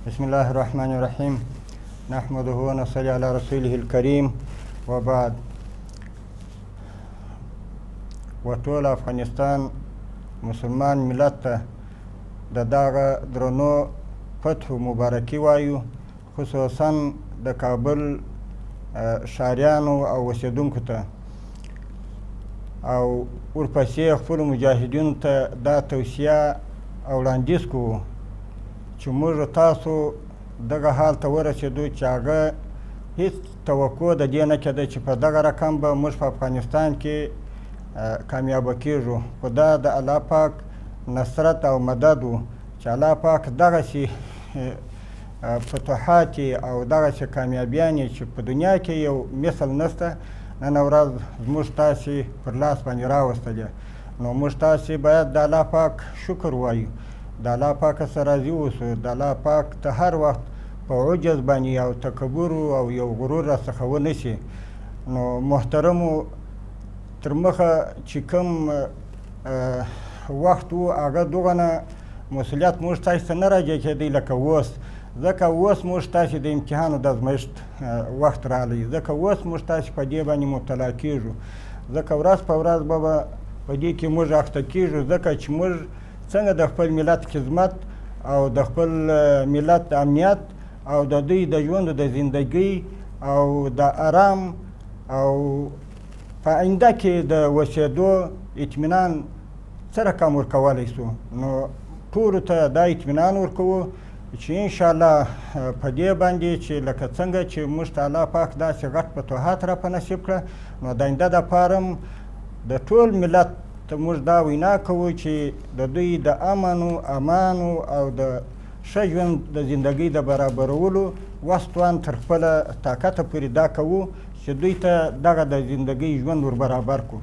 بسم الله الرحمن الرحیم نحمده ونصلي على رسوله الكریم وبعد. وټول افغانستان مسلمان ملت ته د دغه درنو فتحو مبارکي وایو، خصوصا د کابل ښاریانو او اوسېدونکو ته، او ورپسې خپلو مجاهدینو ته دا توصیه او وړاندیز کوو چې موږ تاسو دغه حال ته ورسېدو چې هغه هېڅ توقع د دې نه کېده چې په دغه رقم به موږ په افغانستان کې کامیابه کېږو، خو دا د الله پاک نصرت او مدد و چې الله پاک دغسې فتوحات او دغسې کامیابیانې چې په دنیا کې یو مثل نشته، نن ورځ زموږ تاسې پر لاس باندې راوستلې. نو موږ تاسې باید د الله پاک شکر وایو، د الله پاک سره راضي اوسو، د الله پاک ته هر وخت په عجز باندې او تکبر او یو غرور راڅخه ونه شي. نو محترمو، تر مخه چې کوم وخت و هغه دغه مسؤلیت موږ تاسې ته نه راجع کېدی لکه اوس، ځکه اوس موږ تاسې د امتحان د ازمایښت وخت راغلی، ځکه اوس موږ تاسې په دې باندې مبتلا کېږو، ځکه ورځ په ورځ به په دې کې موږ اخته کېږو، ځکه چې موږ څنګه د خپل ملت خدمت او د خپل ملت امنیت او د دوی د ژوند د زندګۍ او د آرام او په آینده کې د اوسېدو اطمینان څه رقم ورکولی سو. نو ټولو ته دا اطمینان ورکوو چې انشاءالله په دې باندې چې لکه څنګه چې موږ ته الله پاک داسې غټ فتوحات را په نصیب کړه، نو د آینده دپاره هم د ټول ملت ته موږ دا وینا کوو چې د دوی د امنو امانو او د ښه ژوند د زندګۍ د برابرولو وس توان تر خپله طاقته پورې دا کوو چې دوی ته دغه د زندګۍ ژوند ور برابر کړو.